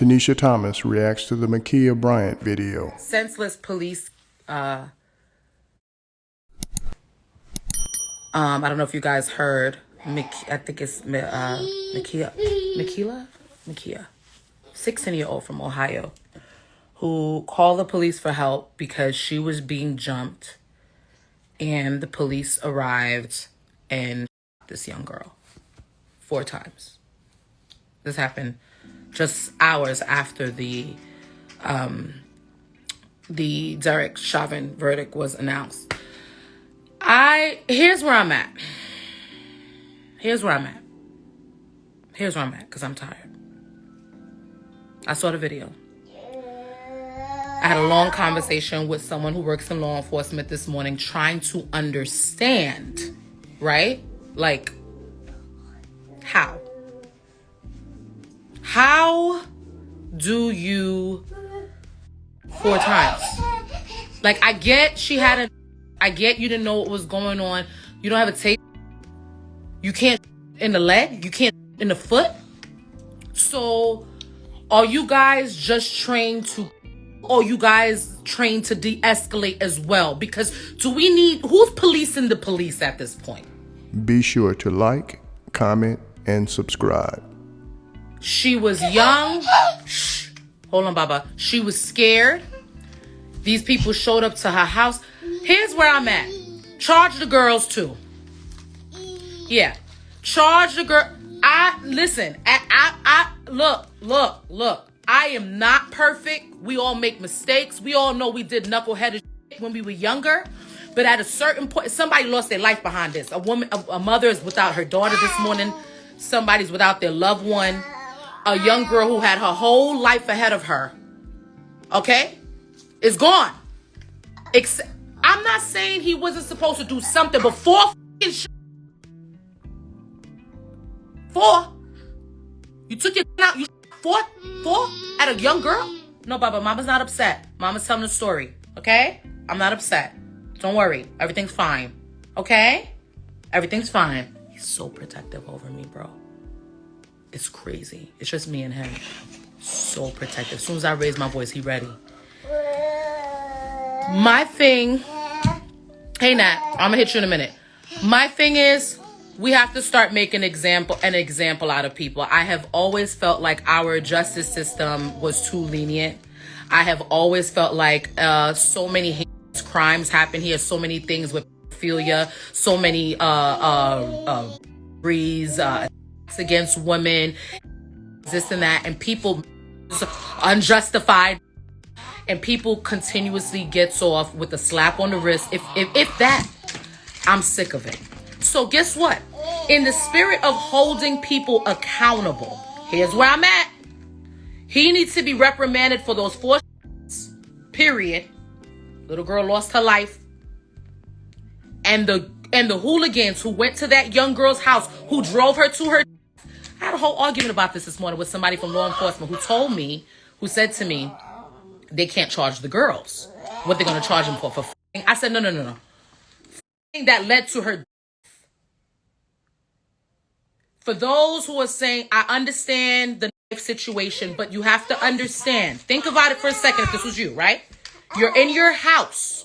Tanisha Thomas reacts to the Makia Bryant video. Senseless police. I don't know if you guys heard. I think it's Makia, 16-year-old from Ohio, who called the police for help because she was being jumped, and the police arrived and shot this young girl 4 times. This happened just hours after the Derek Chauvin verdict was announced. Here's where I'm at. Here's where I'm at, because I'm tired. I saw the video. I had a long conversation with someone who works in law enforcement this morning trying to understand, right? Like, how? How do you 4 times? Like, I get I get you didn't know what was going on. You don't have a tape. You can't in the leg. You can't in the foot. So are you guys just trained to, or you guys trained to de-escalate as well? Because who's policing the police at this point? Be sure to like, comment, and subscribe. She was young. Shh. Hold on, Baba. She was scared. These people showed up to her house. Here's where I'm at. Charge the girls too. Yeah. Charge the girl. Listen. Look. I am not perfect. We all make mistakes. We all know we did knuckleheaded shit when we were younger. But at a certain point, somebody lost their life behind this. A mother is without her daughter this morning. Somebody's without their loved one. A young girl who had her whole life ahead of her. Okay? Is gone. I'm not saying he wasn't supposed to do something before you took your out. You four at a young girl? No, Baba, Mama's not upset. Mama's telling the story. Okay? I'm not upset. Don't worry. Everything's fine. Okay? Everything's fine. He's so protective over me, bro. It's crazy. It's just me and him. So protective. As soon as I raise my voice, he ready. My thing... Hey, Nat. I'm gonna hit you in a minute. My thing is... we have to start making an example out of people. I have always felt like our justice system was too lenient. I have always felt like so many heinous crimes happen here. So many things with pedophilia. So many against women, this and that, and people unjustified, and people continuously gets off with a slap on the wrist. If that, I'm sick of it. So guess what? In the spirit of holding people accountable, here's where I'm at. He needs to be reprimanded for those 4 period. Little girl lost her life. And the hooligans who went to that young girl's house, who drove her to her. I had a whole argument about this morning with somebody from law enforcement who said to me, they can't charge the girls. What they're going to charge them for I said, no. That led to her. For those who are saying, I understand the life situation, but you have to understand. Think about it for a second if this was you, right? You're in your house.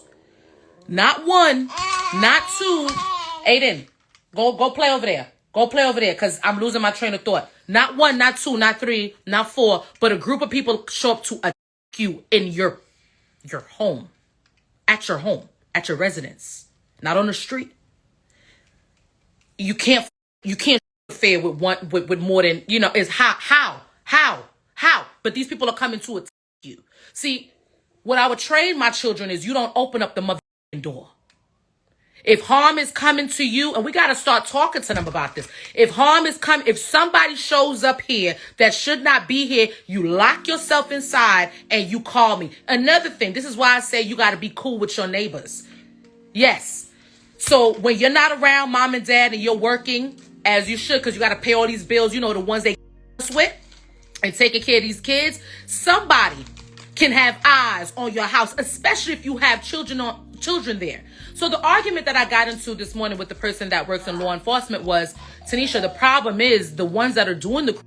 Not 1, not 2. Aiden, go play over there. Go play over there, because I'm losing my train of thought. Not 1, not 2, not 3, not 4, but a group of people show up to attack you in your home. At your home. At your residence. Not on the street. You can't fair with more than, is how. But these people are coming to attack you. See, what I would train my children is you don't open up the motherfucking door. If harm is coming to you, and we got to start talking to them about this. If harm is coming, if somebody shows up here that should not be here, you lock yourself inside and you call me. Another thing, this is why I say you got to be cool with your neighbors. Yes. So when you're not around mom and dad and you're working, as you should, because you got to pay all these bills, the ones they with, and taking care of these kids, somebody can have eyes on your house, especially if you have children there. So the argument that I got into this morning with the person that works in law enforcement was, Tanisha, the problem is the ones that are doing the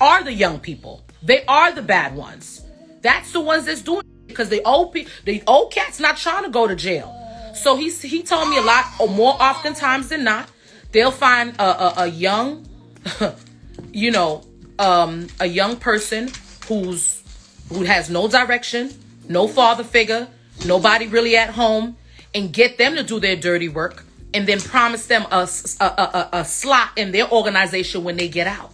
are the young people. They are the bad ones. That's the ones that's doing it, because the old cat's not trying to go to jail. So he told me a lot, or more oftentimes than not, they'll find a young, a young person who has no direction, no father figure, nobody really at home, and get them to do their dirty work, and then promise them a slot in their organization when they get out.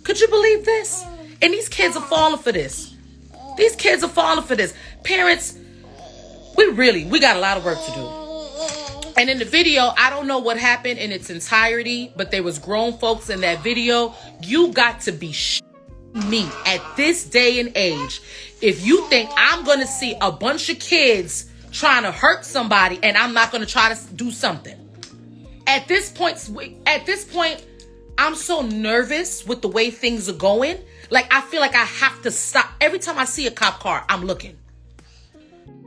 Could you believe this? And these kids are falling for this. These kids are falling for this. Parents, we got a lot of work to do. And in the video, I don't know what happened in its entirety, but there was grown folks in that video. You got to be me at this day and age. If you think I'm going to see a bunch of kids trying to hurt somebody and I'm not going to try to do something. At this point, I'm so nervous with the way things are going. Like, I feel like I have to stop. Every time I see a cop car, I'm looking.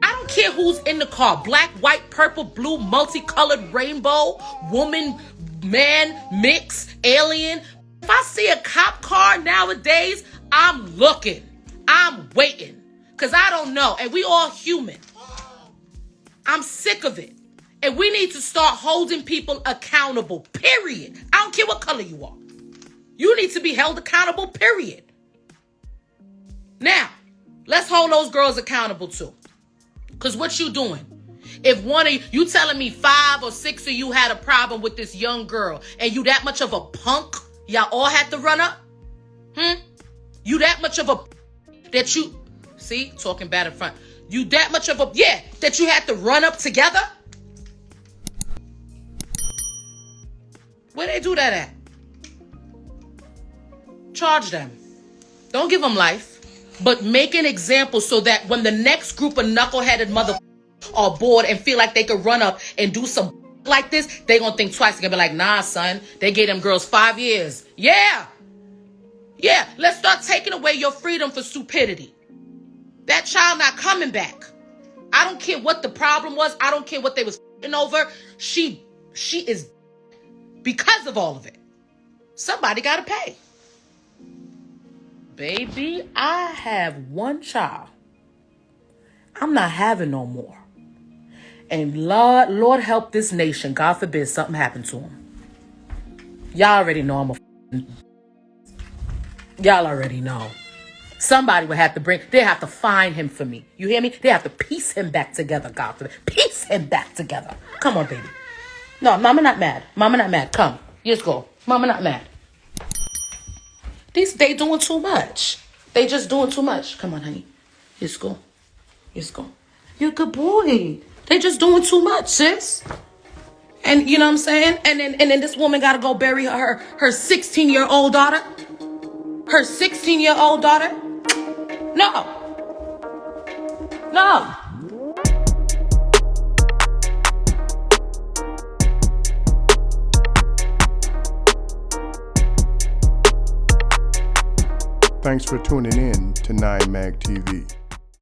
I don't care who's in the car. Black, white, purple, blue, multicolored, rainbow, woman, man, mix, alien. If I see a cop car nowadays, I'm looking. I'm waiting. Because I don't know. And we all human. I'm sick of it. And we need to start holding people accountable, period. I don't care what color you are. You need to be held accountable, period. Now, let's hold those girls accountable too. Because what you doing? If one of you telling me 5 or 6 of you had a problem with this young girl and you that much of a punk, y'all all had to run up? You that much of a that you, see, talking bad in front. You that much of a, that you had to run up together? Where they do that at? Charge them. Don't give them life. But make an example so that when the next group of knuckleheaded mother are bored and feel like they could run up and do some like this, they gonna think twice. They're gonna be like, nah, son, they gave them girls 5 years. Yeah, let's start taking away your freedom for stupidity. That child not coming back. I don't care what the problem was. I don't care what they was f***ing over. She is, because of all of it. Somebody gotta pay. Baby, I have one child. I'm not having no more. And Lord help this nation. God forbid something happened to him. Y'all already know I'm a y'all already know. Somebody would have to they have to find him for me. You hear me? They have to piece him back together, God forbid. Piece him back together. Come on, baby. No, mama not mad. Mama not mad. Come. Let's go. Mama not mad. They doing too much. They just doing too much. Come on, honey. Let's go. Let's go. You're a good boy. They just doing too much, sis. And you know what I'm saying? And then this woman got to go bury her 16-year-old daughter. Her 16-year-old daughter. No. Thanks for tuning in to 9 Mag TV.